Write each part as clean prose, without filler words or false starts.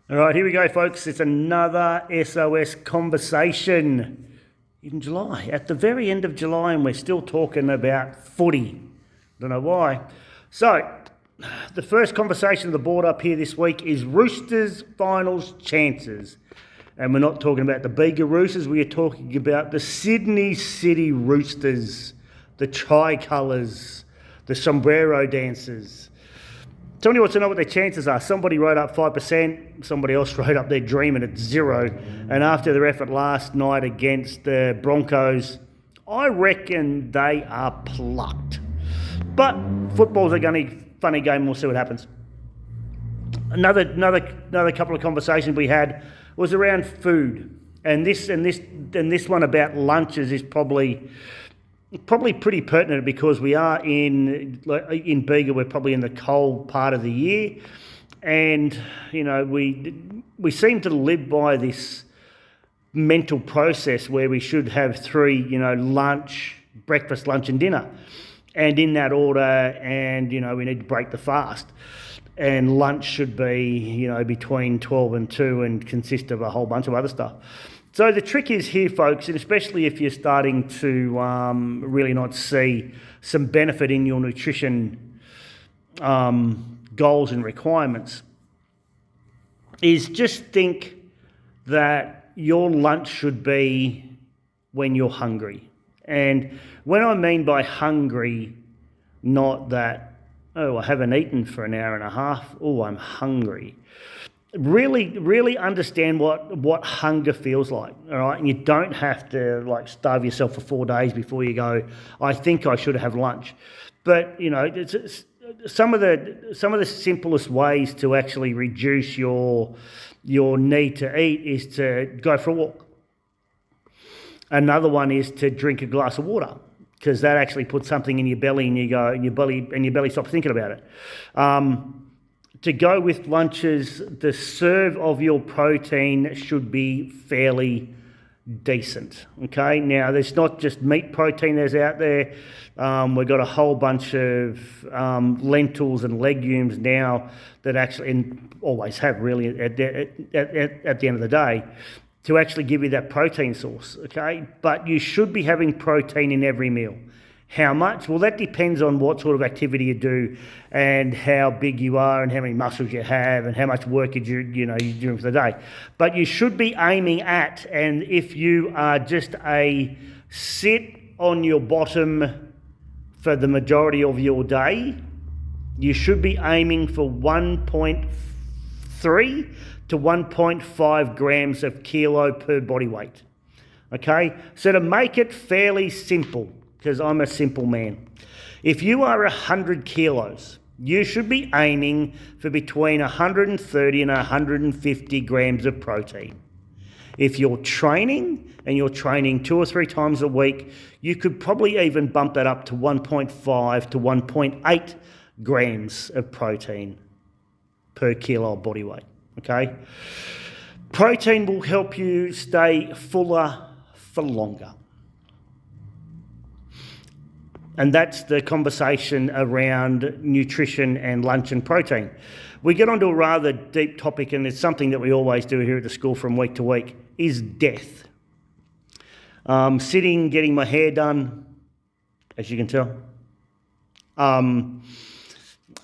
All right, here we go, folks. It's another SOS conversation in July, at the very end of July, and we're still talking about footy. Don't know why. So, the first conversation of the board up here this week is Roosters finals chances. And we're not talking about the Bega Roosters, we are talking about the Sydney City Roosters, the tricolours, the sombrero dancers. Tell me what to know what their chances are. Somebody wrote up 5%, somebody else wrote up their dream and it's 0. And after their effort last night against the Broncos, I reckon they are plucked. But football's a funny game, we'll see what happens. Another couple of conversations we had was around food. And this one about lunches is probably pretty pertinent because we are in Bega, we're probably in the cold part of the year, and we seem to live by this mental process where we should have 3 lunch, breakfast, lunch and dinner, and in that order, and we need to break the fast, and lunch should be between 12 and 2 and consist of a whole bunch of other stuff. So the trick is here, folks, and especially if you're starting to really not see some benefit in your nutrition goals and requirements, is just think that your lunch should be when you're hungry. And when I mean by hungry, not that, oh, I haven't eaten for an hour and a half, oh, I'm hungry. Really understand what hunger feels like, all right? And you don't have to starve yourself for 4 days before you go, I think I should have lunch. But it's some of the simplest ways to actually reduce your need to eat is to go for a walk. Another one is to drink a glass of water, because that actually puts something in your belly and your belly stops thinking about it. To go with lunches, the serve of your protein should be fairly decent, okay? Now, there's not just meat protein that's out there. We've got a whole bunch of lentils and legumes now that actually, and always have really at the end of the day, to actually give you that protein source, okay? But you should be having protein in every meal. How much? Well, that depends on what sort of activity you do and how big you are and how many muscles you have and how much work you're doing for the day. But you should be aiming at, and if you are just a sit on your bottom for the majority of your day, you should be aiming for 1.3 to 1.5 grams of kilo per body weight. Okay? So to make it fairly simple, because I'm a simple man. If you are 100 kilos, you should be aiming for between 130 and 150 grams of protein. If you're training, and you're training 2 or 3 times a week, you could probably even bump that up to 1.5 to 1.8 grams of protein per kilo of body weight, okay? Protein will help you stay fuller for longer. And that's the conversation around nutrition and lunch and protein. We get onto a rather deep topic, and it's something that we always do here at the school from week to week, is death. Sitting, getting my hair done, as you can tell.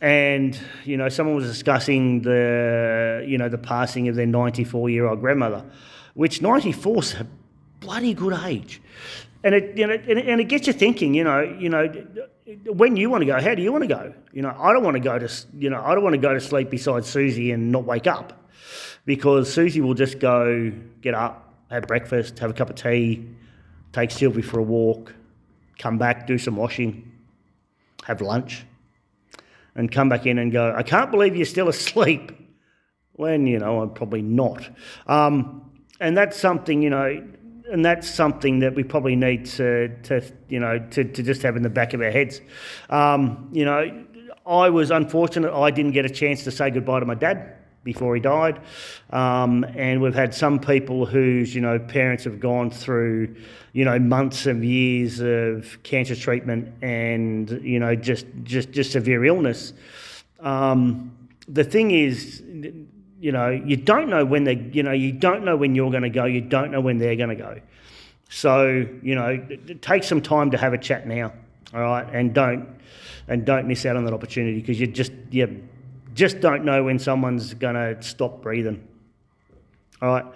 And, someone was discussing the passing of their 94-year-old grandmother, which 94 is a bloody good age. And it gets you thinking, when you want to go, how do you want to go? I don't want to go to sleep beside Susie and not wake up, because Susie will just go, get up, have breakfast, have a cup of tea, take Sylvie for a walk, come back, do some washing, have lunch, and come back in and go, I can't believe you're still asleep, when, I'm probably not. And that's something, and that's something that we probably need to just have in the back of our heads. I was unfortunate I didn't get a chance to say goodbye to my dad before he died. And we've had some people whose, parents have gone through, months and years of cancer treatment and, just severe illness. The thing is, you don't know when you don't know when you're going to go. You don't know when they're going to go. So, take some time to have a chat now, all right? And don't miss out on that opportunity, because you just don't know when someone's going to stop breathing. All right.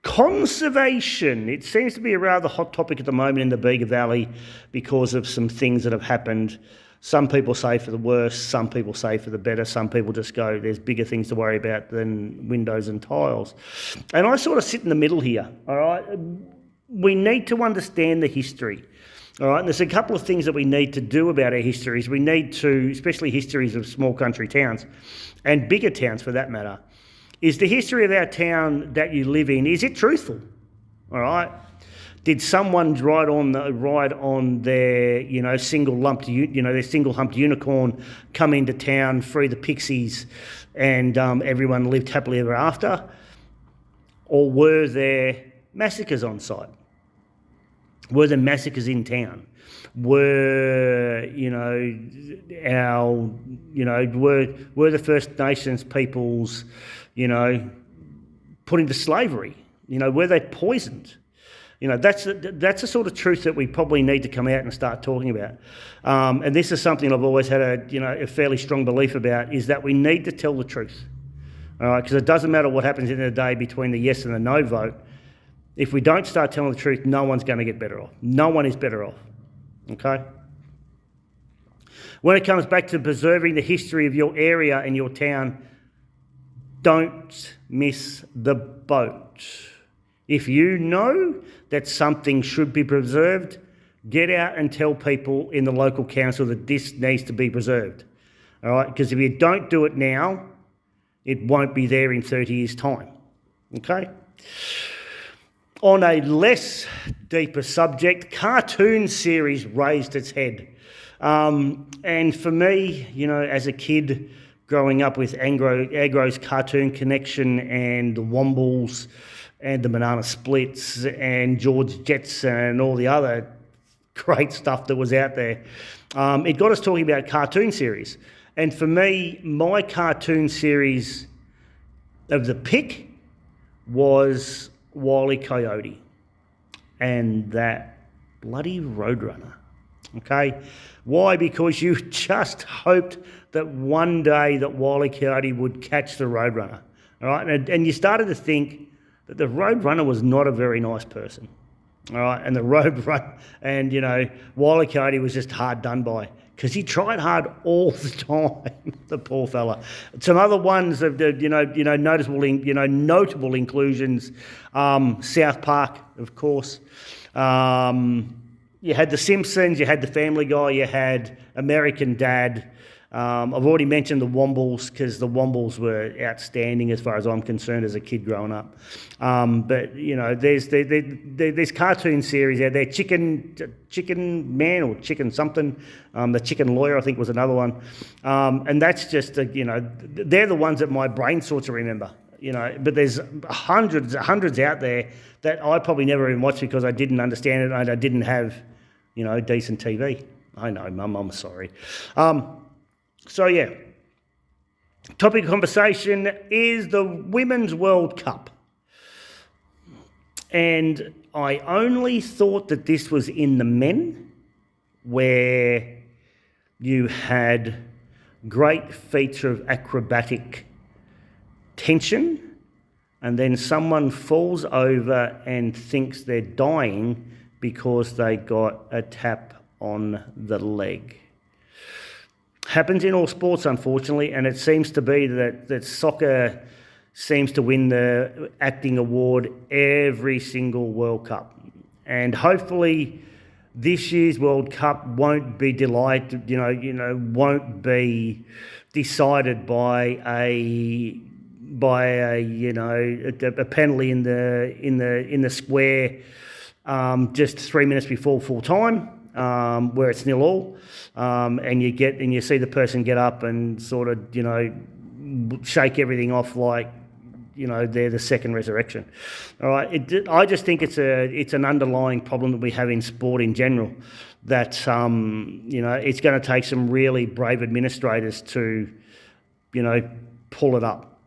Conservation. It seems to be a rather hot topic at the moment in the Bega Valley because of some things that have happened. Some people say for the worse, some people say for the better, some people just go, there's bigger things to worry about than windows and tiles. And I sort of sit in the middle here, all right? We need to understand the history, all right? And there's a couple of things that we need to do about our histories. We need to, especially histories of small country towns and bigger towns for that matter, is the history of our town that you live in, is it truthful, all right? Did someone ride on their, single humped unicorn, come into town, free the pixies, and everyone lived happily ever after? Or were there massacres on site? Were there massacres in town? Were were the First Nations peoples, put into slavery? Were they poisoned? That's the sort of truth that we probably need to come out and start talking about. And this is something I've always had a fairly strong belief about, is that we need to tell the truth. All right, because it doesn't matter what happens in the day between the yes and the no vote. If we don't start telling the truth, no one's going to get better off. No one is better off. Okay? When it comes back to preserving the history of your area and your town, don't miss the boat. If you know that something should be preserved, get out and tell people in the local council that this needs to be preserved. All right? Because if you don't do it now, it won't be there in 30 years' time. Okay? On a less deeper subject, cartoon series raised its head. And for me, as a kid growing up with Agro's Cartoon Connection and the Wombles and the Banana Splits and George Jetson and all the other great stuff that was out there, it got us talking about cartoon series. And for me, my cartoon series of the pick was Wile E. Coyote and that bloody Roadrunner. Okay? Why? Because you just hoped that one day that Wile E. Coyote would catch the Roadrunner. All right? And you started to think that the Roadrunner was not a very nice person. All right? And the Roadrunner, and, Wile E. Coyote was just hard done by, because he tried hard all the time, the poor fella. Some other ones of the, notable inclusions, South Park, of course. You had The Simpsons, you had The Family Guy, you had American Dad. I've already mentioned the Wombles, because the Wombles were outstanding as far as I'm concerned as a kid growing up. But there's cartoon series out there. Chicken Man or Chicken something. The Chicken Lawyer, I think, was another one. And that's just they're the ones that my brain sorts of remember. But there's hundreds out there that I probably never even watched because I didn't understand it and I didn't have decent TV. I know, Mum, I'm sorry. So, yeah, topic of conversation is the Women's World Cup. And I only thought that this was in the men, where you had great feats of acrobatic tension, and then someone falls over and thinks they're dying because they got a tap on the leg. Happens in all sports, unfortunately, and it seems to be that soccer seems to win the acting award every single World Cup. And hopefully this year's World Cup won't be won't be decided by a penalty in the square just 3 minutes before full time. Where it's 0-0, and you see the person get up and sort of shake everything off like they're the second resurrection. All right, I just think it's an underlying problem that we have in sport in general, that it's going to take some really brave administrators to pull it up.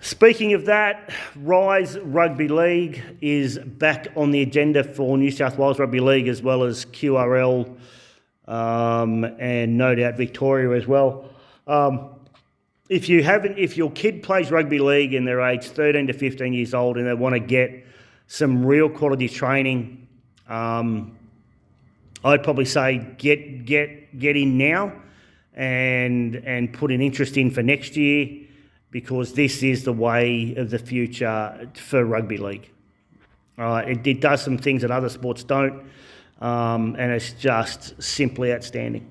Speaking of that, Rise Rugby League is back on the agenda for New South Wales Rugby League, as well as QRL, and no doubt Victoria as well. If your kid plays rugby league and they're aged 13 to 15 years old and they want to get some real quality training, I'd probably say get in now and put an interest in for next year, because this is the way of the future for rugby league. It does some things that other sports don't, and it's just simply outstanding.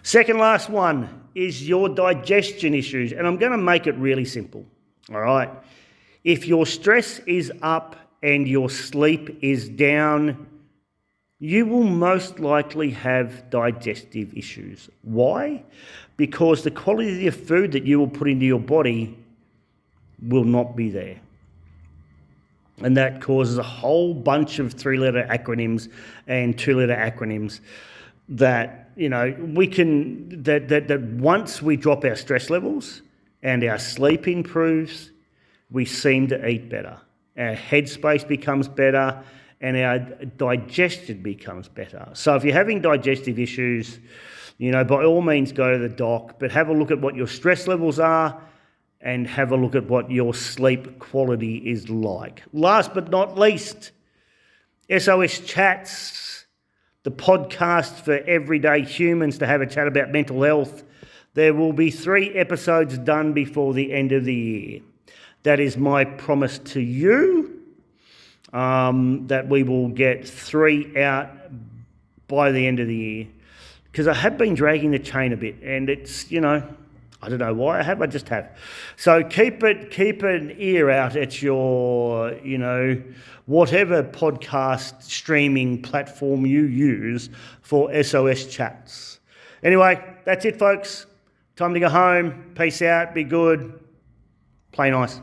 Second last one is your digestion issues, and I'm going to make it really simple. All right. If your stress is up and your sleep is down, you will most likely have digestive issues. Why? Because the quality of food that you will put into your body will not be there. And that causes a whole bunch of 3-letter acronyms and 2-letter acronyms that, that once we drop our stress levels and our sleep improves, we seem to eat better. Our headspace becomes better and our digestion becomes better. So if you're having digestive issues, by all means go to the doc, but have a look at what your stress levels are and have a look at what your sleep quality is like. Last but not least, SOS Chats, the podcast for everyday humans to have a chat about mental health. There will be 3 episodes done before the end of the year. That is my promise to you, that we will get 3 out by the end of the year. Because I have been dragging the chain a bit, and it's, I don't know why I just have. So keep an ear out at your, whatever podcast streaming platform you use for SOS Chats. Anyway, that's it, folks. Time to go home. Peace out. Be good. Play nice.